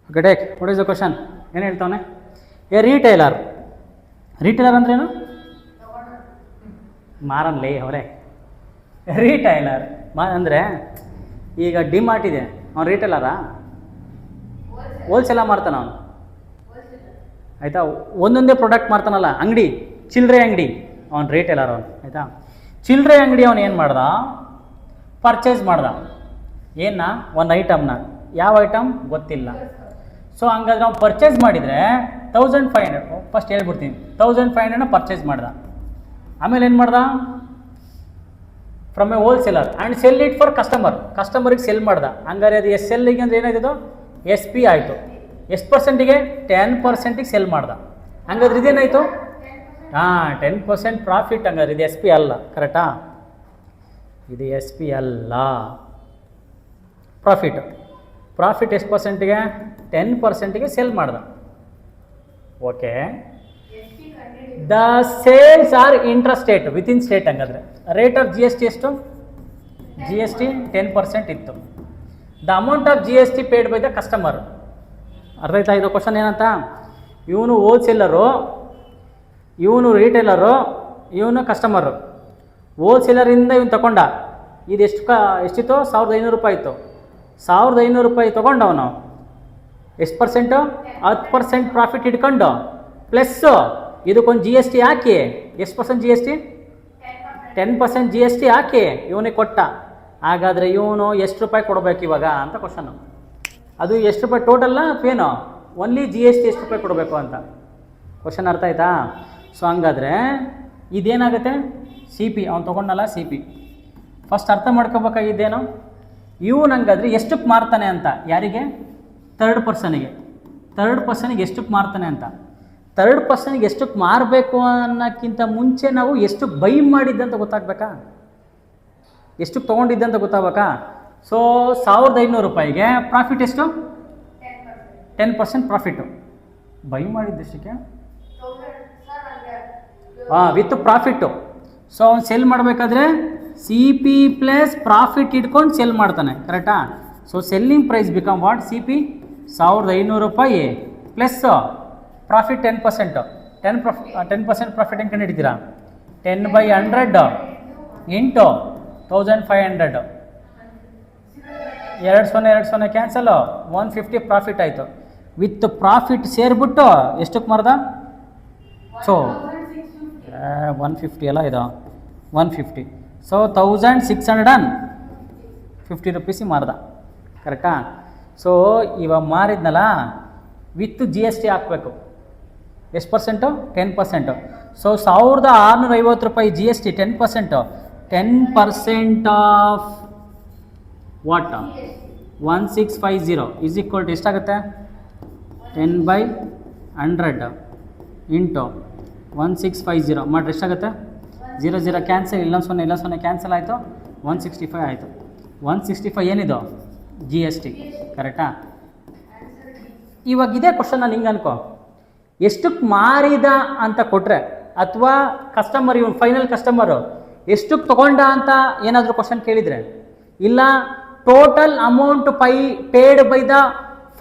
Okay take what is the question ಏನು ಹೇಳ್ತಾವನೆ A retailer ಅಂದ್ರೇನು ಮಾರನ್ಲೇ ಅವರೇ ರೀಟೈಲರ್ ಅಂದರೆ ಈಗ ಡಿಮಾರ್ಟ್ ಇದೆ ಅವ್ನು ರೀಟೈಲರಾ ಹೋಲ್ಸೇಲ ಮಾರ್ತಾನ ಅವನು ಆಯಿತಾ ಒಂದೊಂದೇ ಪ್ರಾಡಕ್ಟ್ ಮಾರ್ತಾನಲ್ಲ ಅಂಗಡಿ ಚಿಲ್ಲರೆ ಅಂಗಡಿ ಅವ್ನು ರೀಟೈಲರ್ ಅವನು ಆಯಿತಾ ಚಿಲ್ಲರೆ ಅಂಗಡಿ ಅವನು ಏನು ಮಾಡ್ದ ಪರ್ಚೇಸ್ ಮಾಡ್ದ ಏನ ಒಂದು ಐಟಮ್ನ ಯಾವ ಐಟಮ್ ಗೊತ್ತಿಲ್ಲ ಸೊ ಹಂಗಾದ್ರೆ ನಾವು ಪರ್ಚೇಸ್ ಮಾಡಿದರೆ 1500 ಫಸ್ಟ್ ಹೇಳ್ಬಿಡ್ತೀನಿ 1500 ಪರ್ಚೇಸ್ ಮಾಡ್ದ ಆಮೇಲೆ ಏನು ಮಾಡ್ದ from a wholesaler and sell it for ಕಸ್ಟಮರಿಗೆ ಸೆಲ್ ಮಾಡ್ದ ಹಂಗಾರೆ ಅದು ಸೆಲ್ಲಿಗೆ ಅಂದರೆ ಏನಾಯ್ತು ಎಸ್ ಪಿ ಆಯಿತು ಎಷ್ಟು ಪರ್ಸೆಂಟಿಗೆ 10% ಸೆಲ್ ಮಾಡ್ದ ಹಂಗಾದ್ರೆ ಇದೇನಾಯಿತು 10% ಪ್ರಾಫಿಟ್ ಹಂಗಾದ್ರೆ ಇದು ಎಸ್ ಪಿ ಅಲ್ಲ ಕರೆಕ್ಟಾ ಇದು ಎಸ್ ಪಿ ಅಲ್ಲ ಪ್ರಾಫಿಟ್ ಎಷ್ಟು ಪರ್ಸೆಂಟಿಗೆ 10%ಗೆ ಸೆಲ್ ಮಾಡ್ದ okay the sales are interstate within state ಹಂಗಾದ್ರೆ rate of G S T ಎಷ್ಟು ಜಿ ಎಸ್ ಟಿ 10% ಇತ್ತು the amount of G S T paid by the customer ಅರ್ಥ ಆಯ್ತಾ ಇದು ಕ್ವಶನ್ ಏನಂತ ಇವನು ಹೋಲ್ಸೇಲರು ಇವನು ರೀಟೇಲರು ಇವನು ಕಸ್ಟಮರು ಹೋಲ್ಸೇಲರಿಂದ ಇವನು ತಗೊಂಡ ಇದು ಎಷ್ಟಿತ್ತು 1500 ರೂಪಾಯಿ ಇತ್ತು 1500 ರೂಪಾಯಿ ತೊಗೊಂಡವನು ಎಷ್ಟು ಪರ್ಸೆಂಟು 10% ಪ್ರಾಫಿಟ್ ಇಟ್ಕೊಂಡು ಪ್ಲಸ್ಸು ಇದಕ್ಕೊಂದು ಜಿ ಎಸ್ ಟಿ ಹಾಕಿ ಎಷ್ಟು percent G S T 10% G S T ಹಾಕಿ ಇವನಿಗೆ ಕೊಟ್ಟ ಹಾಗಾದರೆ ಇವನು ಎಷ್ಟು ರೂಪಾಯಿ ಕೊಡಬೇಕು ಇವಾಗ ಅಂತ ಕ್ವಶನು ಅದು ಎಷ್ಟು ರೂಪಾಯಿ ಟೋಟಲ್ಲ ಏನು ಓನ್ಲಿ ಜಿ ಎಸ್ ಟಿ ಎಷ್ಟು ರೂಪಾಯಿ ಕೊಡಬೇಕು ಅಂತ ಕ್ವಶನ್ ಅರ್ಥ ಆಯ್ತಾ ಸೊ ಹಂಗಾದರೆ ಇದೇನಾಗುತ್ತೆ ಸಿ ಪಿ ಅವ್ನು ತೊಗೊಂಡಲ್ಲ ಸಿ ಪಿ ಫಸ್ಟ್ ಅರ್ಥ ಮಾಡ್ಕೋಬೇಕಾಗಿದ್ದೇನು ಇವನು ಹಂಗಾದ್ರೆ ಎಷ್ಟಕ್ಕೆ ಮಾರ್ತಾನೆ ಅಂತ ಯಾರಿಗೆ ಥರ್ಡ್ ಪರ್ಸನಿಗೆ ಎಷ್ಟಕ್ಕೆ ಮಾರ್ತಾನೆ ಅಂತ ಥರ್ಡ್ ಪರ್ಸನಿಗೆ ಎಷ್ಟಕ್ಕೆ ಮಾರಬೇಕು ಅನ್ನೋಕ್ಕಿಂತ ಮುಂಚೆ ನಾವು ಎಷ್ಟಕ್ಕೆ ಬೈ ಮಾಡಿದ್ದಂತ ಗೊತ್ತಾಗಬೇಕಾ ಎಷ್ಟಕ್ಕೆ ತೊಗೊಂಡಿದ್ದಂತ ಗೊತ್ತಾಗಬೇಕಾ ಸೊ 1500 ರೂಪಾಯಿಗೆ ಪ್ರಾಫಿಟ್ ಎಷ್ಟು 10% ಪ್ರಾಫಿಟ್ಟು ಬೈ ಮಾಡಿದ್ದೆಷ್ಟಕ್ಕೆ ವಿತ್ ಪ್ರಾಫಿಟ್ಟು ಸೊ ಅವ್ನು ಸೆಲ್ ಮಾಡಬೇಕಾದ್ರೆ ಸಿ ಪಿ ಪ್ಲಸ್ ಪ್ರಾಫಿಟ್ ಇಟ್ಕೊಂಡು ಸೆಲ್ ಮಾಡ್ತಾನೆ ಕರೆಕ್ಟಾ so selling price become what C P 1500 ರೂಪಾಯಿ ಪ್ಲಸ್ ಪ್ರಾಫಿಟ್ 10% 10% ಪ್ರಾಫಿಟ್ ಹೆಂಗೆ ಕಂಡುಹಿಡಿತೀರಾ 10/100 ಇಂಟು 1500 2 ಕ್ಯಾನ್ಸಲು 150 ಪ್ರಾಫಿಟ್ ಆಯಿತು ವಿತ್ ಪ್ರಾಫಿಟ್ ಸೇರಿಬಿಟ್ಟು ಎಷ್ಟಕ್ಕೆ ಮಾರ್ದ ಸೊ 150 ಅಲ್ಲ ಇದು 150 ಸೊ 1650 ರೂಪೀಸಿಗೆ ಮಾರ್ದ ಕರೆಕ್ಟಾ ಸೊ ಇವಾಗ ಮಾರಿದ್ನಲ್ಲ ವಿತ್ ಜಿ ಎಸ್ ಟಿ ಹಾಕಬೇಕು ಎಷ್ಟು ಪರ್ಸೆಂಟು 10% ಸೊ 1650 ರೂಪಾಯಿ G S T 10% of what 1650 is equal to ಎಷ್ಟಾಗುತ್ತೆ 10/100 ಇಂಟು 1650 ಮಾಡಿದ್ರೆ ಎಷ್ಟಾಗುತ್ತೆ 0 ಕ್ಯಾನ್ಸಲ್ ಇಲ್ಲ 0 ಕ್ಯಾನ್ಸಲ್ ಆಯಿತು 165 ಆಯಿತು 165 ಏನಿದು ಜಿ ಎಸ್ ಟಿ ಕರೆಕ್ಟಾ ಇವಾಗ ಇದೇ ಕ್ವಶನ್ ನಾನು ಹಿಂಗೆ ಅನ್ಕೋ ಎಷ್ಟಕ್ಕೆ ಮಾರಿದ ಅಂತ ಕೊಟ್ಟರೆ ಅಥವಾ ಕಸ್ಟಮರ್ ಇವನು ಫೈನಲ್ ಕಸ್ಟಮರು ಎಷ್ಟಕ್ಕೆ ತೊಗೊಂಡ ಅಂತ ಏನಾದರೂ ಕ್ವಶನ್ ಕೇಳಿದರೆ ಇಲ್ಲ total amount paid by the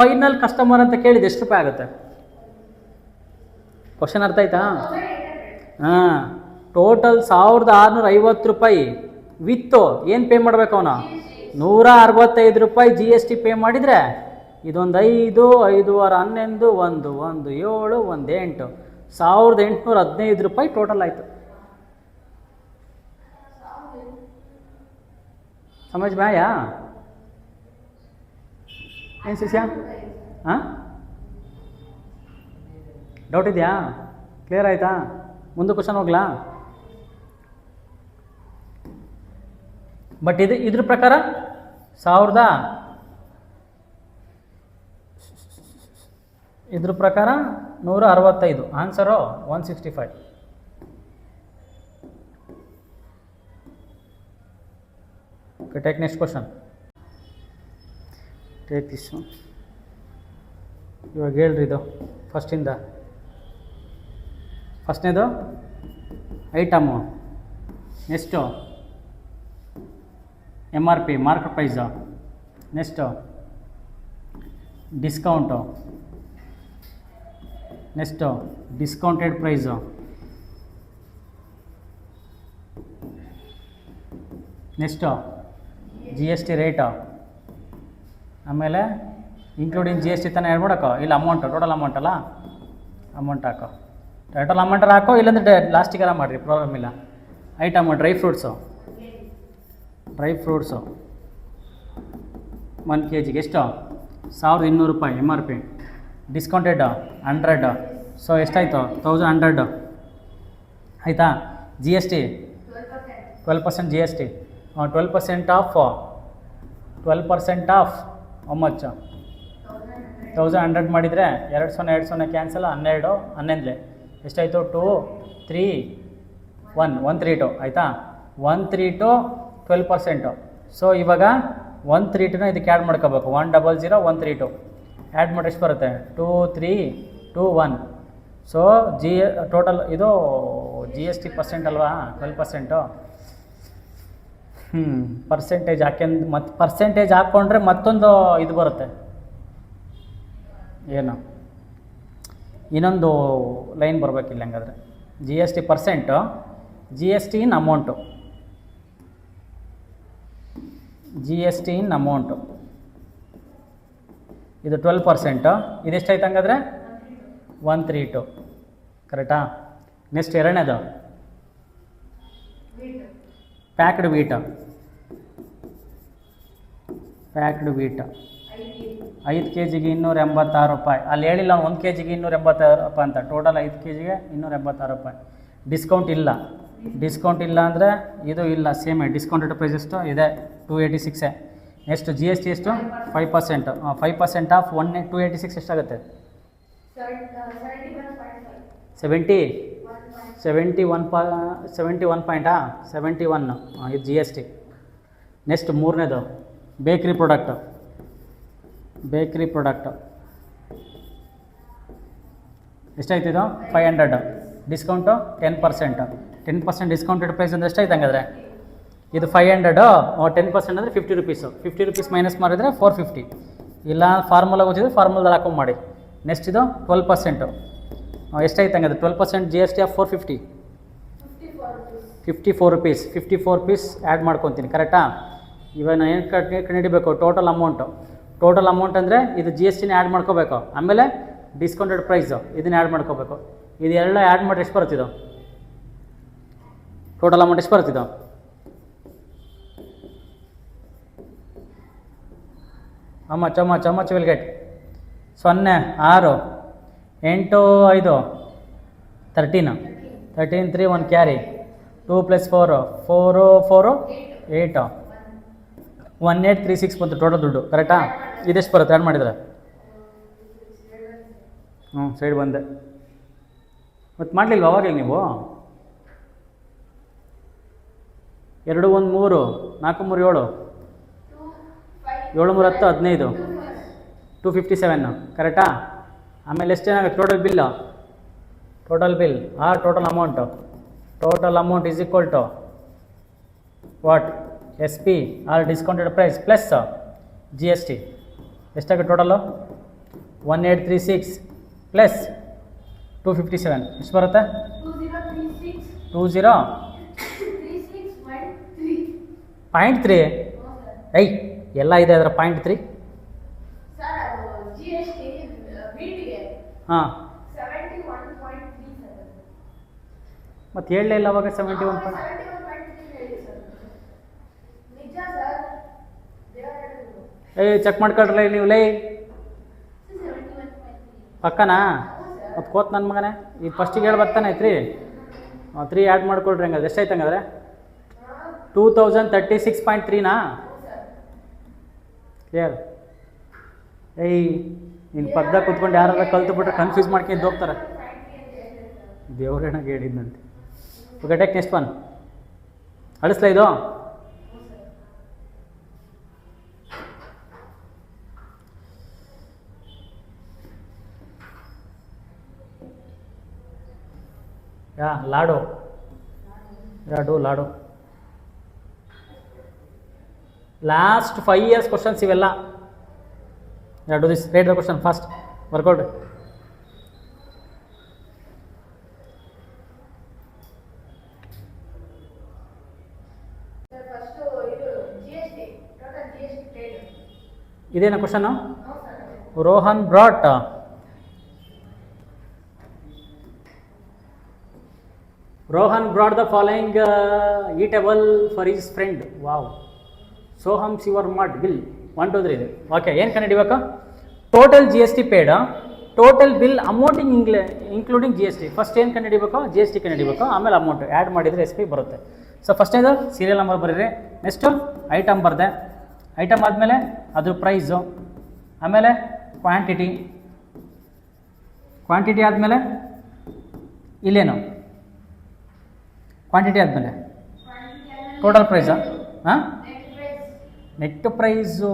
final customer ಅಂತ ಕೇಳಿದೆ ಎಷ್ಟು ರೂಪಾಯಿ ಆಗುತ್ತೆ ಕ್ವಶನ್ ಅರ್ಥ ಆಯ್ತಾ ಟೋಟಲ್ 1650 ರೂಪಾಯಿ ವಿತ್ತು ಏನು ಪೇ ಮಾಡಬೇಕು ಅವನು 165 ರೂಪಾಯಿ ಜಿ ಎಸ್ ಟಿ ಪೇ ಮಾಡಿದರೆ ಇದೊಂದು 5 5 11 1 1 7 1 8 1815 ರೂಪಾಯಿ ಟೋಟಲ್ ಆಯಿತು ಸಮಜ್ ಬ್ಯಾಯಾ ಏನು ಶಿಷ್ಯ ಡೌಟ್ ಇದೆಯಾ ಕ್ಲಿಯರ್ ಆಯಿತಾ ಮುಂದೆ ಕ್ವಶನ್ ಹೋಗ್ಲಾ ಬಟ್ ಇದ್ರ ಪ್ರಕಾರ 165 answer 165 okay take next question take this ಇವಾಗ ಹೇಳ್ರಿ ಇದು ಫಸ್ಟ್ನೇದು item next M R P market price next discount, next discounted price, next G S T rate, ಆಮೇಲೆ ಇನ್ಕ್ಲೂಡಿಂಗ್ ಜಿ ಎಸ್ ಟಿ ತಾನೇ ಹೇಳ್ಬಿಡಕ್ಕೋ, ಇಲ್ಲ ಅಮೌಂಟು ಟೋಟಲ್ ಅಮೌಂಟ್ ಅಲ್ಲ, amount ಹಾಕೋ, ಟೋಟಲ್ ಅಮೌಂಟಲ್ಲಿ ಹಾಕೋ, ಇಲ್ಲಾಂದರೆ ಲಾಸ್ಟಿಗೆಲ್ಲ ಮಾಡಿರಿ, ಪ್ರಾಬ್ಲಮ್ ಇಲ್ಲ. ಐಟಮು ಡ್ರೈ ಫ್ರೂಟ್ಸು 1 kg ಎಷ್ಟು 1200 ರೂಪಾಯಿ M R P, discounted 100, so ಎಷ್ಟಾಯಿತು 1100 ಆಯಿತಾ. G S T 12% G S T, 12% of how much 1100 ಮಾಡಿದರೆ 20 ಕ್ಯಾನ್ಸಲ್, 12 11 ಎಷ್ಟಾಯಿತು 2 3 1 132 ಆಯಿತಾ. 132 12%. ಸೊ ಇವಾಗ 132ನ ಇದಕ್ಕೆ ಆ್ಯಡ್ ಮಾಡ್ಕೋಬೇಕು, 100 132 ಆ್ಯಡ್ ಮಾಡಿ ಎಷ್ಟು ಬರುತ್ತೆ 2 3 2 1. ಸೊ ಟೋಟಲ್ ಇದು ಜಿ ಎಸ್ ಟಿ ಪರ್ಸೆಂಟ್ ಅಲ್ವಾ 12%. ಪರ್ಸೆಂಟೇಜ್ ಮತ್ತು ಪರ್ಸೆಂಟೇಜ್ ಹಾಕ್ಕೊಂಡ್ರೆ ಮತ್ತೊಂದು ಇದು ಬರುತ್ತೆ, ಏನು ಇನ್ನೊಂದು ಲೈನ್ ಬರಬೇಕಿಲ್ಲ ಹಂಗಾದ್ರೆ. G S T percent, G S T in amount, G S T in amount ಇದು 12%. ಇದೆಷ್ಟಾಯ್ತು ಹಂಗಾದ್ರೆ 132 ಕರೆಕ್ಟಾ. ನೆಕ್ಸ್ಟ್ ಎರಡನೇದು ಪ್ಯಾಕ್ಡ್ ವೀಟ್, 5 kgಗೆ 286 ರೂಪಾಯಿ. ಅಲ್ಲಿ ಹೇಳಿಲ್ಲ 1 kgಗೆ 286 ರೂಪಾಯಿ ಅಂತ, ಟೋಟಲ್ 5 kgಗೆ 286 ರೂಪಾಯಿ. ಡಿಸ್ಕೌಂಟ್ ಇಲ್ಲ ಅಂದರೆ ಇದು ಇಲ್ಲ, ಸೇಮೇ ಡಿಸ್ಕೌಂಟೆಡ್ ಪ್ರೈಸ್ ಎಷ್ಟು ಇದೆ 286. ನೆಕ್ಸ್ಟ್ ಜಿ ಎಸ್ ಟಿ ಎಷ್ಟು 5%, 5% ಆಫ್ 286 ಎಷ್ಟಾಗುತ್ತೆ 71 ಪಾಯಿಂಟಾ 71 ಇದು ಜಿ ಎಸ್ ಟಿ. ನೆಕ್ಸ್ಟ್ ಮೂರನೇದು ಬೇಕ್ರಿ ಪ್ರಾಡಕ್ಟು ಎಷ್ಟಾಯ್ತು ಇದು 500, ಡಿಸ್ಕೌಂಟು 10% ಡಿಸ್ಕೌಂಟೆಡ್ ಪ್ರೈಸ್ ಅಂದರೆ ಎಷ್ಟಾಯ್ತು ಹಂಗಾದ್ರೆ ಇದು 500, 10% ಅಂದರೆ 50 ರೂಪೀಸು, 50 ರೂಪೀಸ್ ಮೈನಸ್ ಮಾಡಿದರೆ 450. ಇಲ್ಲ ಫಾರ್ಮುಲಾ ಗೊತ್ತಿದೆ, ಫಾರ್ಮುಲಾದಲ್ಲಿ ಹಾಕೊಂಡು ಮಾಡಿ. ನೆಕ್ಸ್ಟ್ ಇದು 12%, ಎಷ್ಟಾಯ್ತು ಹಂಗಾದ್ರೆ 12% G S T of 450 54 rupees. 54 rupees add ಮಾಡ್ಕೊತೀನಿ ಕರೆಕ್ಟಾ. ಇವಾಗ ನಾನು ಏನು ಕಂಡುಹಿಡಿಬೇಕು ಟೋಟಲ್ ಅಮೌಂಟ್ ಅಂದರೆ ಇದು ಜಿ ಎಸ್ ಟಿನ ಆ್ಯಡ್ ಮಾಡ್ಕೋಬೇಕು, ಆಮೇಲೆ ಡಿಸ್ಕೌಂಟೆಡ್ ಪ್ರೈಸು ಇದನ್ನ ಆ್ಯಡ್ ಮಾಡ್ಕೋಬೇಕು. ಇದೆಲ್ಲ ಆ್ಯಡ್ ಮಾಡಿ ಎಷ್ಟು ಬರುತ್ತಿದ್ದು ಟೋಟಲ್ ಅಮೌಂಟ್ ಎಷ್ಟು ಬರುತ್ತಿದ್ದು ಚಮಚ ವಿಲ್ ಗೆಟ್ 0 6 8 5 13 3 1 ಕ್ಯಾರಿ 2 + 4 4 8 1836 ಬಂತು ಟೋಟಲ್ ದುಡ್ಡು ಕರೆಕ್ಟಾ. ಇದೆಷ್ಟು ಬರುತ್ತೆ ಆ್ಯಡ್ ಮಾಡಿದರೆ ಸೈಡ್ ಬಂದೆ ಮತ್ತು ಮಾಡಲಿಲ್ವ ಅವಾಗಲೇ ನೀವು 2 1 3 4 3 7 7 3 10 15 257 ಕರೆಕ್ಟಾ. ಆಮೇಲೆ ಎಷ್ಟೇನಾಗುತ್ತೆ total bill total amount is equal to what S P R discounted price plus G S T ಎಷ್ಟಾಗುತ್ತೆ ಟೋಟಲು 1836 ಪ್ಲಸ್ 257 ಎಷ್ಟು ಬರುತ್ತೆ 20.3 ಐ ಎಲ್ಲ ಇದೆ ಅದರ 0.3 ಹಾಂ ಮತ್ತು ಹೇಳಲೇ ಇಲ್ಲ ಅವಾಗ 71 ಚೆಕ್ ಮಾಡ್ಕೊಳ್ರಲ್ಲ ನೀವು ಲೈ ಪಕ್ಕನಾ ಮತ್ತು ಕೋತ್ ನನ್ನ ಮಗನೇ ಈಗ ಫಸ್ಟಿಗೆ ಹೇಳಿ ಬರ್ತಾನೆ 3 ಆ್ಯಡ್ ಮಾಡ್ಕೊಳ್ರಿ ಹಂಗಾದ್ರೆ ಎಷ್ಟಾಯ್ತು ಹಂಗಾದ್ರೆ 2036.3ನಾ ಕ್ಲಿಯರ್. ನಿನ್ನ ಪಕ್ಕದಾಗ ಕೂತ್ಕೊಂಡು ಯಾರು ಕಲ್ತು ಕನ್ಫ್ಯೂಸ್ ಮಾಡ್ಕೊಂಡು ಹೋಗ್ತಾರೆ, ದೇವ್ರೇನಾಗ ಹೇಳಿದ್ನಂತೆ. ಓಕೆ ಟೇಕ್ ನೆಕ್ಸ್ಟ್ ಒನ್ ಅಳಿಸ್ಲಾ ಇದು ಲಾಡು ಲಾಸ್ಟ್ 5 years ಕ್ವಶನ್ಸ್ ಇವೆಲ್ಲ. Yeah, do this. Read the question fast. Work out. ಇದೇನಾ question? Rohan brought the following eatable for his friend. Wow. Soham's your mud bill. 1, 2, 3. Okay, ಏನು ಕಂಡುಹಿಡಿಬೇಕು? Total G S T paid, total bill amounting including G S T. First ಏನು ಕಂಡುಹಿಡಿಬೇಕು? G S T ಕಂಡುಹಿಡಿಬೇಕು, ಆಮೇಲೆ amount add ಮಾಡಿದರೆ S P ಬರುತ್ತೆ. So ಫಸ್ಟೇದು serial number ಬರೀರಿ. ನೆಕ್ಸ್ಟು ಐಟಮ್ ಬರೆದೆ. ಐಟಮ್ ಆದಮೇಲೆ ಅದು ಪ್ರೈಸು, ಆಮೇಲೆ ಕ್ವಾಂಟಿಟಿ ಆದಮೇಲೆ ಇಲ್ಲೇನು ಕ್ವಾಂಟಿಟಿ ಆದಮೇಲೆ ಟೋಟಲ್ ಪ್ರೈಸಾ? ಹಾಂ, ನೆಟ್ ಪ್ರೈಸು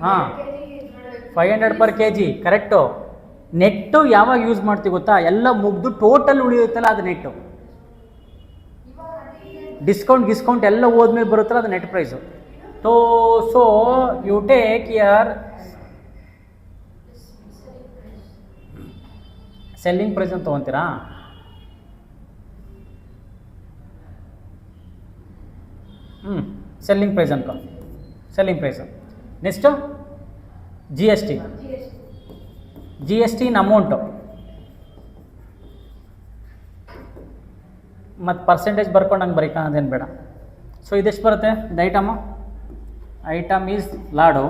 ಹಾಂ 500 per kg. ಕರೆಕ್ಟು. ನೆಟ್ಟು ಯಾವಾಗ ಯೂಸ್ ಮಾಡ್ತೀವಿ ಗೊತ್ತಾ? ಎಲ್ಲ ಮುಗ್ದು ಟೋಟಲ್ ಉಳಿಯುತ್ತಲ್ಲ ಅದು ನೆಟ್ಟು. ಡಿಸ್ಕೌಂಟ್ ಎಲ್ಲ ಹೋದ್ಮೇಲೆ ಬರುತ್ತಲ್ಲ ಅದು net price. So you take your selling price ಅಂತ ತೊಗೊತೀರಾ? ಸೆಲ್ಲಿಂಗ್ ಪ್ರೈಸ್ ಅನ್ಕೋ, selling price. Next G S T in amount ಮತ್ತು ಪರ್ಸೆಂಟೇಜ್ ಬರ್ಕೊಂಡಂಗೆ ಬರೀಕಾ ಅದೇನು ಬೇಡ. ಸೊ ಇದೆಷ್ಟು ಬರುತ್ತೆ? ಇದು item is laddu.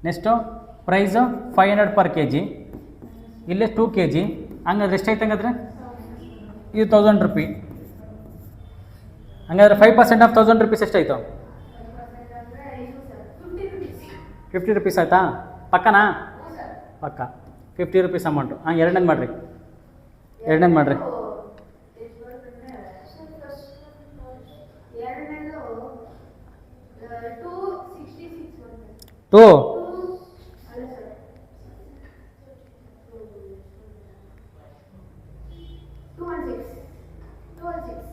Next price 500 per kg. ಇಲ್ಲೇ 2 kg. ಹಂಗಾದ್ರೆ ಎಷ್ಟಾಯ್ತು? ಹಂಗಾದ್ರೆ ಇದು 1000 ರೂಪಿ. ಹಂಗಾದ್ರೆ 5% ಆಫ್ 1000 ರೂಪೀಸ್ ಎಷ್ಟಾಯಿತು? 50 ರೂಪೀಸ್ ಆಯಿತಾ? ಪಕ್ಕನಾ? ಪಕ್ಕ 50 ರೂಪೀಸ್ ಅಮೌಂಟು. ಹಾಂ, ಎರಡನೇದು ಮಾಡಿರಿ.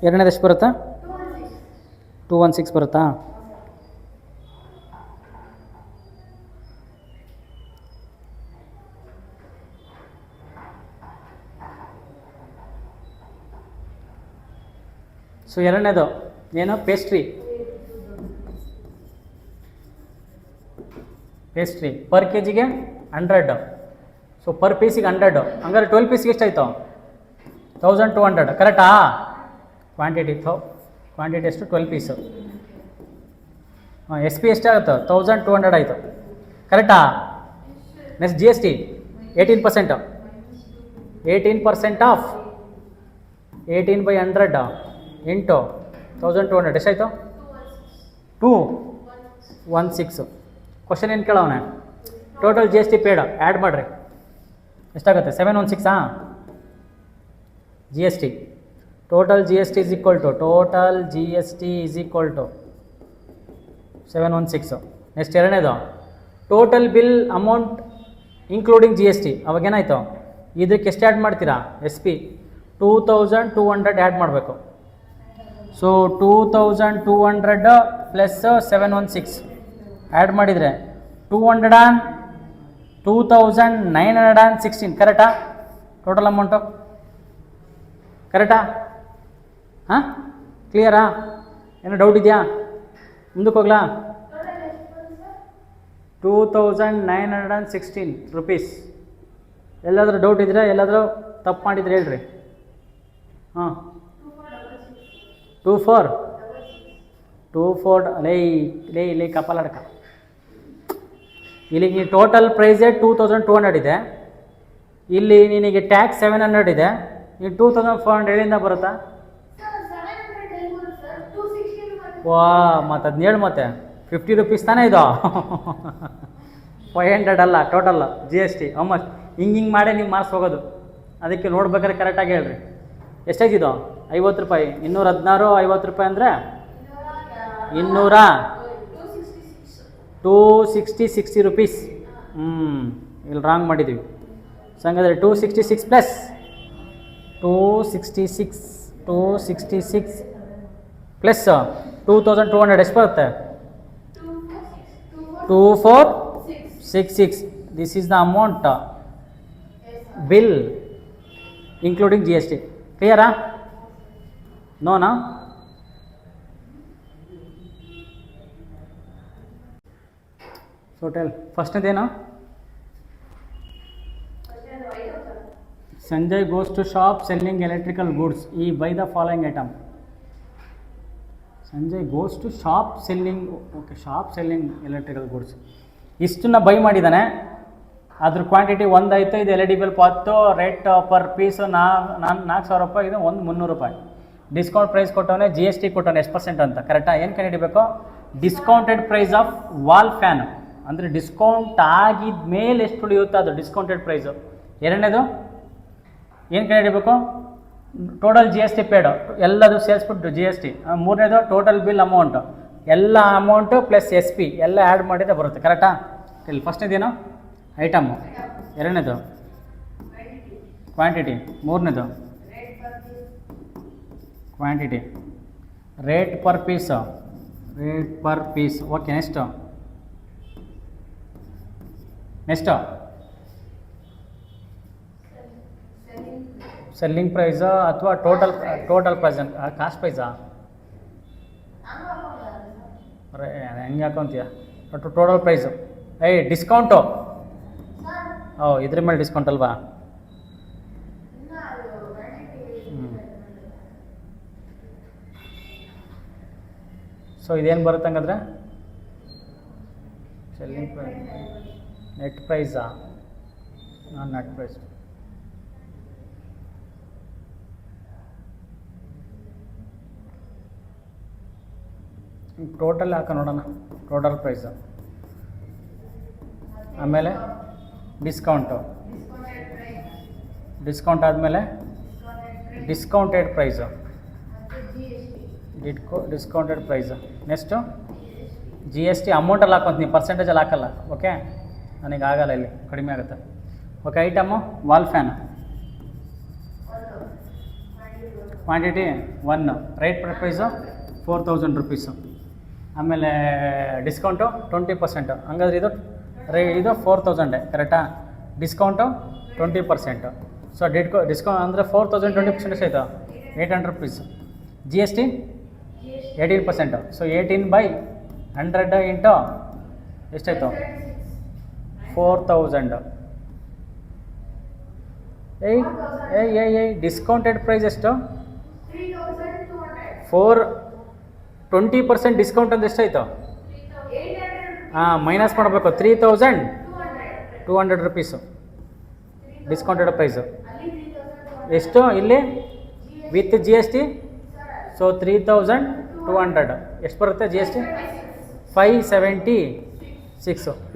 ಎರಡನೇದು ಎಷ್ಟು ಬರುತ್ತಾ? 216 ಬರುತ್ತಾ? ಸೊ ಎರಡನೇದು ಏನು? ಪೇಸ್ಟ್ರಿ ಪರ್ ಕೆ ಜಿಗೆ 100. ಸೊ ಪರ್ ಪೀಸಿಗೆ 100. ಹಂಗಾದ್ರೆ 12 ಪೀಸಿಗೆ ಎಷ್ಟಾಯಿತು? 1200. ಕರೆಕ್ಟಾ? ಕ್ವಾಂಟಿಟಿ ಎಷ್ಟು? 12 ಪೀಸು. ಹಾಂ, ಎಸ್ ಪಿ ಎಷ್ಟಾಗುತ್ತೋ? 1200 ಆಯಿತು. ಕರೆಕ್ಟಾ? Next G S T 18%. 18% of 18/100 into 1200 ಎಷ್ಟಾಯಿತು? 216. ಕ್ವಶನ್ ಏನು ಕೇಳೋಣ? Total G S T paid add ಮಾಡಿರಿ. ಎಷ್ಟಾಗುತ್ತೆ? 716. G S T total G S T is equal to 716. Next ಎರಡನೇದು total bill amount including G S T. ಅವಾಗೇನಾಯಿತು? ಇದಕ್ಕೆ ಎಷ್ಟು add ಮಾಡ್ತೀರಾ? ಎಸ್ ಪಿ 2200 ಆ್ಯಡ್ ಮಾಡಬೇಕು. ಸೊ 2200 ಪ್ಲಸ್ 716 ಆ್ಯಡ್ ಮಾಡಿದರೆ 2916. ಕರೆಕ್ಟಾ? ಟೋಟಲ್ ಅಮೌಂಟು ಕರೆಕ್ಟಾ? ಹಾಂ, ಕ್ಲಿಯರಾ? ಏನೋ ಡೌಟ್ ಇದೆಯಾ? ಮುಂದಕ್ಕೆ ಹೋಗ್ಲಾ? 2916 ರೂಪೀಸ್. ಎಲ್ಲಾದರೂ ಡೌಟ್ ಇದ್ದರೆ, ಎಲ್ಲಾದರೂ ತಪ್ಪು ಮಾಡಿದರೆ ಹೇಳ್ರಿ. ಹಾಂ, 24 ಲೇ ಕಪಾಲಡ್ಕ. ಇಲ್ಲಿಗೆ ನೀನು ಟೋಟಲ್ ಪ್ರೈಸೇ 2200 ಇದೆ. ಇಲ್ಲಿ ನಿನಗೆ ಟ್ಯಾಕ್ಸ್ 700 ಇದೆ. ಈ 2400 ಎಲ್ಲಿಂದ ಬರುತ್ತಾ? ವಾ, ಮತ್ತು ಅದನ್ನ ಹೇಳು. ಮತ್ತೆ 50 ರೂಪೀಸ್ ತಾನೇ ಇದು. 500 ಅಲ್ಲ total G S T. Much ಹಿಂಗೆ ಮಾಡೇ ನೀವು ಮಾರ್ಕ್ಸ್ ಹೋಗೋದು. ಅದಕ್ಕೆ ನೋಡ್ಬೇಕಾದ್ರೆ ಕರೆಕ್ಟಾಗಿ ಹೇಳ್ರಿ. ಎಷ್ಟಾಗಿದ್ದು? 50 ರೂಪಾಯಿ. 216 50 ರೂಪಾಯಿ ಅಂದರೆ 260 ರೂಪೀಸ್. ಇಲ್ಲಿ ರಾಂಗ್ ಮಾಡಿದ್ದೀವಿ. ಸೊ ಹಂಗಾದರೆ 266 ಪ್ಲಸ್ 266 ಪ್ಲಸ್ 2200 ಎಷ್ಟು ಬರುತ್ತೆ? 2466. This is the amount bill including G S T. ಕ್ಲಿಯರಾ? ನೋನಾ? ಸೊ ಟೆಲ್ ಫಸ್ಟ್ನೇದೇನು? Sanjay goes to shop selling electrical goods ಈ buy the following item. Sanjay goes to shop selling, okay, shop selling electrical goods. ಇಷ್ಟನ್ನ buy ಮಾಡಿದ್ದಾನೆ, ಅದ್ರ quantity ಒಂದಾಯಿತು. ಇದು L E D bulb 10, rate per piece 4,000 ರೂಪಾಯಿ, ಇದು 300 ರೂಪಾಯಿ. ಡಿಸ್ಕೌಂಟ್ ಪ್ರೈಸ್ ಕೊಟ್ಟವನೇ, ಜಿ ಎಸ್ ಟಿ ಕೊಟ್ಟವನೆ ಎಷ್ಟು ಪರ್ಸೆಂಟ್ ಅಂತ. ಕರೆಕ್ಟಾ? ಏನು ಕಂಡುಹಿಡಿಬೇಕು? Discounted price of wall fan, ಅಂದರೆ ಡಿಸ್ಕೌಂಟ್ ಆಗಿದ ಮೇಲೆ ಎಷ್ಟು ಉಳಿಯುತ್ತೆ ಅದು ಡಿಸ್ಕೌಂಟೆಡ್ ಪ್ರೈಸು. ಎರಡನೇದು ಏನು ಕಂಡುಹಿಡಿಬೇಕು? Total G S T paid, ಎಲ್ಲದು ಸೇರಿಸ್ಬಿಟ್ಟು ಜಿ ಎಸ್ ಟಿ. ಮೂರನೇದು ಟೋಟಲ್ ಬಿಲ್ ಅಮೌಂಟು, ಎಲ್ಲ ಅಮೌಂಟು ಪ್ಲಸ್ ಎಸ್ ಪಿ ಎಲ್ಲ ಆ್ಯಡ್ ಮಾಡಿದ್ರೆ ಬರುತ್ತೆ. ಕರೆಕ್ಟಾ? ಇಲ್ಲಿ ಫಸ್ಟ್ನೇದೇನು? ಐಟಮು. ಎರಡನೇದು ಕ್ವಾಂಟಿಟಿ. ಮೂರನೇದು quantity. Rate per piece, rate per piece. Okay, next selling ಪ್ರೈಸಾ ಅಥವಾ ಟೋಟಲ್ ಪ್ರೈಸ್? ಕಾಸ್ಟ್ ಪ್ರೈಸಾ? ಹೆಂಗೆ ಹಾಕೊಂತೀಯ? Total price. ಡಿಸ್ಕೌಂಟು. ಇದ್ರ ಮೇಲೆ ಡಿಸ್ಕೌಂಟ್ ಅಲ್ವಾ? ಸೊ ಇದೇನು ಬರುತ್ತೆ ಹಂಗಾದ್ರೆ? ಸೆಲ್ಲಿಂಗ್ ಪ್ರೈಸ್, ನೆಟ್ ಪ್ರೈಸಾ? Net price. ಟೋಟಲ್ ಹಾಕ ನೋಡೋಣ. ಟೋಟಲ್ ಪ್ರೈಸು, ಆಮೇಲೆ ಡಿಸ್ಕೌಂಟು, ಡಿಸ್ಕೌಂಟ್ ಆದಮೇಲೆ discounted price, discounted price. Next G S T. ಅಮೌಂಟಲ್ಲಿ ಹಾಕೊಂತೀನಿ, ಪರ್ಸೆಂಟೇಜಲ್ಲಿ ಹಾಕಲ್ಲ. ಓಕೆ, ನನಗೆ ಆಗಲ್ಲ, ಇಲ್ಲಿ ಕಡಿಮೆ ಆಗುತ್ತೆ. Okay, item wall fan. Quantity 1, rate per price 4,000 rupees. ಆಮೇಲೆ ಡಿಸ್ಕೌಂಟು 20%. ಹಂಗಾದ್ರೆ ಇದು 4,000. ಕರೆಕ್ಟಾ? ಡಿಸ್ಕೌಂಟು 20%. ಸೊ ಡಿಸ್ಕೌಂಟ್ ಅಂದರೆ 4,000 20% ಎಷ್ಟಾಯಿತು? 800 rupees. G S T 18%. So 18/100 into ಎಷ್ಟಾಯಿತು? 4,000. ಡಿಸ್ಕೌಂಟೆಡ್ ಪ್ರೈಸ್ ಎಷ್ಟು? 20% ಡಿಸ್ಕೌಂಟ್ ಅಂತ ಎಷ್ಟಾಯಿತು? ಮೈನಸ್ ಮಾಡಬೇಕು. 3,200 ರೂಪೀಸು ಡಿಸ್ಕೌಂಟೆಡ್ ಪ್ರೈಸು. ಎಷ್ಟು ಇಲ್ಲಿ with G S T? So 3,200. ಎಷ್ಟು ಬರುತ್ತೆ ಜಿ ಎಸ್ ಟಿ? 576.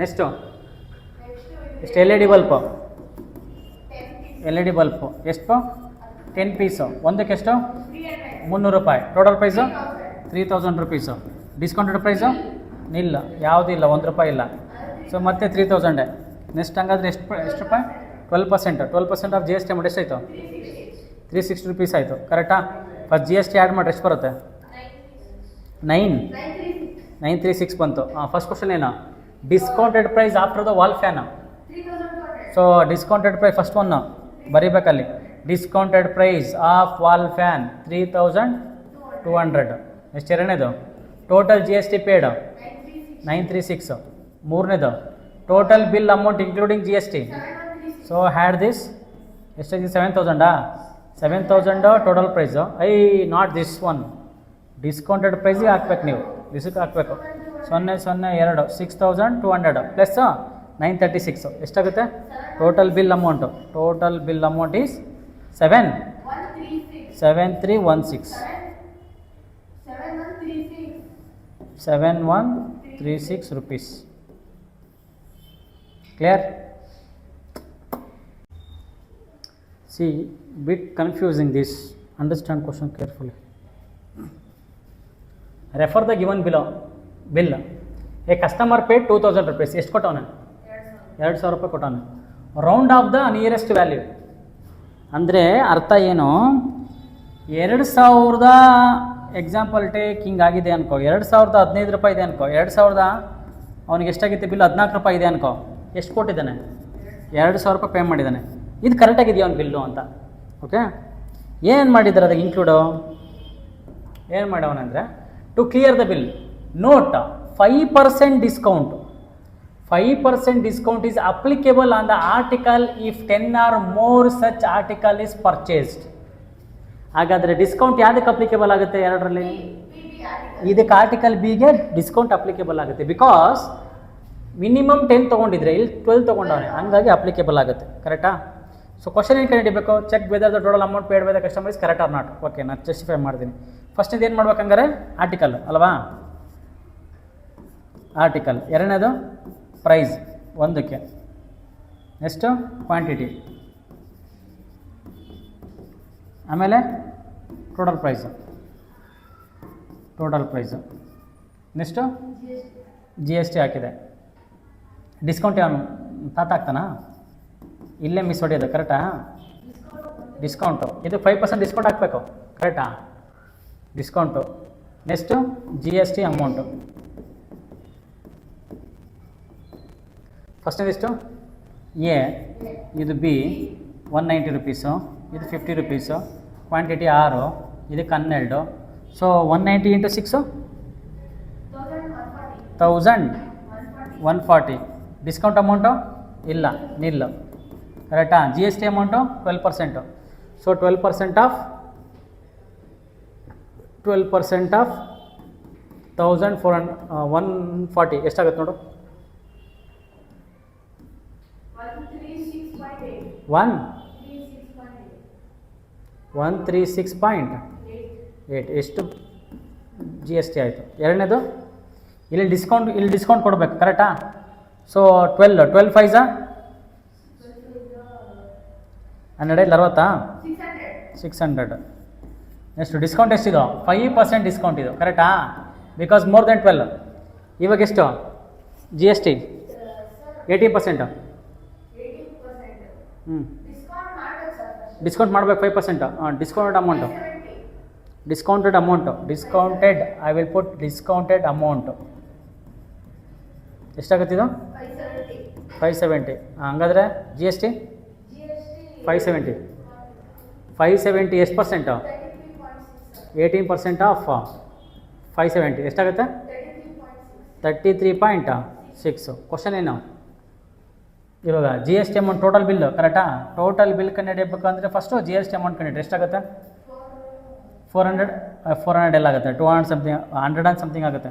ನೆಕ್ಸ್ಟು ಎಷ್ಟು? L E D bulb. L E D bulb ಎಷ್ಟು? 10 ಪೀಸು. ಒಂದಕ್ಕೆ ಎಷ್ಟು? 300 ರೂಪಾಯಿ. Total price 3,000 rupees. Discounted price ಇಲ್ಲ, ಯಾವುದೂ ಇಲ್ಲ, 1 ರೂಪಾಯಿ ಇಲ್ಲ. ಸೊ ಮತ್ತೆ 3,000. ನೆಕ್ಸ್ಟ್ ಹಂಗಾದ್ರೆ ಎಷ್ಟು ರೂಪಾಯಿ? 12%. 12% of G S T amount ಎಷ್ಟಾಯಿತು? 360 ರೂಪೀಸ್ ಆಯಿತು. ಕರೆಕ್ಟಾ? First G S T add ಮಾಡಿದ್ರೆ ಎಷ್ಟು ಬರುತ್ತೆ? 936 ಬಂತು. ಫಸ್ಟ್ ಕ್ವಶನ್ ಏನು? Discounted price after the wall fan. So discounted price first one ಬರೀಬೇಕಲ್ಲಿ. Discounted price of wall fan 3,200. ಎಷ್ಟು? ಎರಡನೇದು total G S T paid 936. ಮೂರನೇದು total bill amount including G S T. So had this ಎಷ್ಟಾಗಿದೆ? 7,000. 7,000 total price. Not this one. Discounted ಪ್ರೈಸಿಗೆ ಹಾಕ್ಬೇಕು ನೀವು, ದಿಸಕ್ಕೆ ಹಾಕಬೇಕು. 002 6,200 plus 936 ಎಷ್ಟಾಗುತ್ತೆ? Total bill amount. Total bill amount is 7316. 7136 rupees. Clear? See, bit confusing this. Understand question carefully. Refer the given below. Bill. A customer paid 2,000 rupees. ಎಷ್ಟು ಕೊಟ್ಟವನೆ? 2,000 ರೂಪಾಯಿ ಕೊಟ್ಟವನೆ. Round off the nearest value ಅಂದರೆ ಅರ್ಥ ಏನು? 2,000 example take ಹಿಂಗಾಗಿದೆ ಅನ್ಕೋ, 2015 ರೂಪಾಯಿ ಇದೆ ಅನ್ಕೋ, 2000 ಅವ್ನಿಗೆ ಎಷ್ಟಾಗಿತ್ತು ಬಿಲ್? 14 ರೂಪಾಯಿ ಇದೆ ಅನ್ಕೋ, ಎಷ್ಟು ಕೊಟ್ಟಿದ್ದಾನೆ? 2000 ರೂಪಾಯಿ ಪೇ ಮಾಡಿದ್ದಾನೆ. ಇದು ಕರೆಕ್ಟಾಗಿದೆಯಾ ಅವ್ನ ಬಿಲ್ಲು ಅಂತ. ಓಕೆ, ಏನು ಮಾಡಿದ್ದಾರೆ ಅದಕ್ಕೆ ಇನ್ಕ್ಲೂಡು? ಏನು ಮಾಡವನಂದರೆ to clear the bill note 5% discount. 5% discount is applicable on the article if 10 or more such article is purchased. ಹಾಗಾದರೆ ಡಿಸ್ಕೌಂಟ್ ಯಾವುದಕ್ಕೆ ಅಪ್ಲಿಕೇಬಲ್ ಆಗುತ್ತೆ? ಎರಡರಲ್ಲಿ ಇದಕ್ಕೆ ಆರ್ಟಿಕಲ್ ಬಿಗೆ ಡಿಸ್ಕೌಂಟ್ ಅಪ್ಲಿಕೇಬಲ್ ಆಗುತ್ತೆ. ಬಿಕಾಸ್ ಮಿನಿಮಮ್ 10 ತೊಗೊಂಡಿದ್ರೆ ಇಲ್ಲಿ 12 ತೊಗೊಂಡವನೆ, ಹಂಗಾಗಿ ಅಪ್ಲಿಕೇಬಲ್ ಆಗುತ್ತೆ. ಕರೆಕ್ಟಾ? ಸೊ ಕ್ವಶನ್ ಏನು ಕಂಡುಹಿಡಿಬೇಕು? Check whether the total amount paid by the customer is correct or not. Okay, ನಾನು ಜಸ್ಟಿಫೈ ಮಾಡ್ತೀನಿ. ಫಸ್ಟ್ ಇದು ಏನು ಮಾಡ್ಬೇಕಂಗಾರೆ? ಆರ್ಟಿಕಲ್ ಅಲ್ವಾ? ಆರ್ಟಿಕಲ್. ಎರಡನೇದು ಪ್ರೈಸ್ ಒಂದಕ್ಕೆ, ನೆಕ್ಸ್ಟು ಕ್ವಾಂಟಿಟಿ, ಆಮೇಲೆ ಟೋಟಲ್ ಪ್ರೈಸು, ನೆಕ್ಸ್ಟು GST ಹಾಕಿದೆ. ಡಿಸ್ಕೌಂಟ್ ಅವನು ತಾತಾಗ್ತಾನಾ? ಇಲ್ಲೇ ಮಿಸ್ ಹೊಡೆಯೋದು. ಕರೆಕ್ಟಾ? ಡಿಸ್ಕೌಂಟು ಇದು 5% ಡಿಸ್ಕೌಂಟ್ ಹಾಕಬೇಕು. ಕರೆಕ್ಟಾ? Discount, next GST amount. ಫಸ್ಟ್ನೇದಿಷ್ಟು ಎ, ಇದು ಬಿ 190 ರುಪೀಸು, ಇದು 50 ರುಪೀಸು, ಕ್ವಾಂಟಿಟಿ 6, ಇದಕ್ಕೆ 12. ಸೊ 190 × 6 1140. ಡಿಸ್ಕೌಂಟ್ ಅಮೌಂಟು ಇಲ್ಲ, ನಿಲ್ಲು. ಕರೆಕ್ಟಾ? GST amount 12%. ಸೊ 12% ಆಫ್ 140 ಎಷ್ಟಾಗುತ್ತೆ ನೋಡು? 136.8 ಎಷ್ಟು GST ಆಯಿತು. ಎರಡನೇದು ಇಲ್ಲಿ ಡಿಸ್ಕೌಂಟ್ ಕೊಡಬೇಕು. ಕರೆಕ್ಟಾ? ಸೊ 12 5 12 600. ನೆಕ್ಸ್ಟ್ ಡಿಸ್ಕೌಂಟ್ ಎಷ್ಟಿದು? 5% ಡಿಸ್ಕೌಂಟ್ ಇದು. ಕರೆಕ್ಟಾ? Because more then 12. ಇವಾಗ ಎಷ್ಟು GST? 18%. ಡಿಸ್ಕೌಂಟ್ ಮಾಡಬೇಕು 5%. Discounted amount I will put discounted amount ಎಷ್ಟಾಗುತ್ತಿದು? 570. ಹಂಗಾದ್ರೆ GST 570 ಎಷ್ಟು ಪರ್ಸೆಂಟು? 18% ಆಫ್ 570 ಎಷ್ಟಾಗುತ್ತೆ? 33.6. ಕ್ವಶನ್ ಏನು ಇವಾಗ? GST amount total bill. ಕರೆಕ್ಟಾ? ಟೋಟಲ್ ಬಿಲ್ ಕಂಡುಹಿಡಿಯಬೇಕಂದ್ರೆ ಫಸ್ಟು GST ಅಮೌಂಟ್ ಕಂಡುಹಿಡಿರಿ. ಎಷ್ಟಾಗುತ್ತೆ? 400 ಎಲ್ಲ ಆಗುತ್ತೆ, 200 ಸಮಥಿಂಗ್, 100 ಆ್ಯಂಡ್ ಸಮಥಿಂಗ್ ಆಗುತ್ತೆ.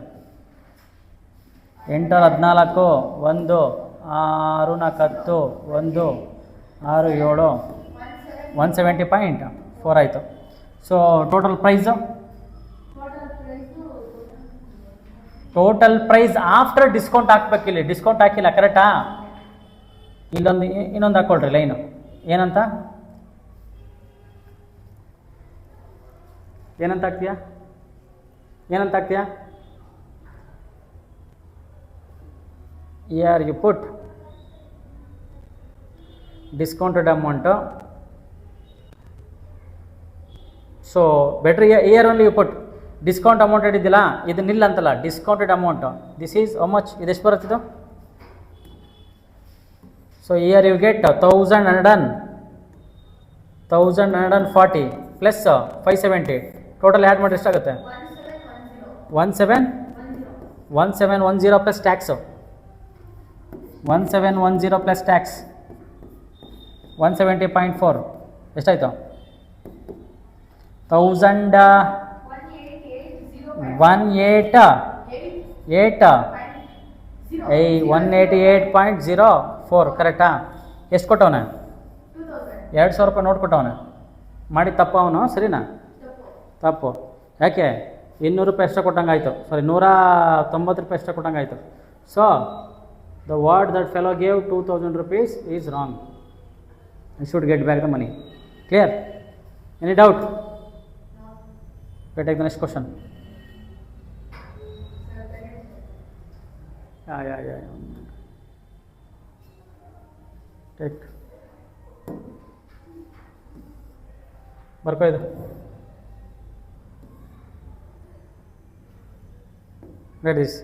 8 14 1 6 4 10 1 6 7 170.4 ಆಯಿತು. So total price after discount ಹಾಕ್ಬೇಕು. ಇಲ್ಲಿ ಡಿಸ್ಕೌಂಟ್ ಹಾಕಿಲ್ಲ. ಕರೆಕ್ಟಾ? ಇನ್ನೊಂದು ಹಾಕ್ಕೊಳ್ರಿ ಲೈನು. ಏನಂತ ಹಾಕ್ತೀಯಾ? You put discounted amount. So better here only you put discount amount ಇದ್ದಿಲ್ಲ, ಇದು ನಿಲ್ಲ ಅಂತಲ್ಲ, discounted amount. This is how much? ಇದೆಷ್ಟು ಬರುತ್ತಿದ್ದು? So here you get 1140 plus 570. Total add ಮಾಡಿ ಎಷ್ಟಾಗುತ್ತೆ? 1710 ಪ್ಲಸ್ ಟ್ಯಾಕ್ಸು. 1710 ಪ್ಲಸ್ ಟ್ಯಾಕ್ಸ್ 170.4 ಎಷ್ಟಾಯಿತು? 188.04. ಕರೆಕ್ಟಾ? ಎಷ್ಟು ಕೊಟ್ಟವನ? 2000 ರೂಪಾಯಿ ನೋಟ್ ಕೊಟ್ಟವನ. ಮಾಡಿ ತಪ್ಪ ಅವನು? ಸರಿನಾ? ತಪ್ಪು. ಯಾಕೆ? 200 ರೂಪಾಯಿ ಎಕ್ಸ್ಟ್ರಾ ಕೊಟ್ಟಂಗೆ ಆಯಿತು. ಸಾರಿ, 190 ರೂಪಾಯಿ ಎಕ್ಸ್ಟ್ರಾ ಕೊಟ್ಟಂಗೆ ಆಯಿತು. So the word that fellow gave 2000 rupees is wrong. I should get back the money. Clear? Any doubt? Take the next question. Take ಬರ್ಕೋ ಇದು. Let this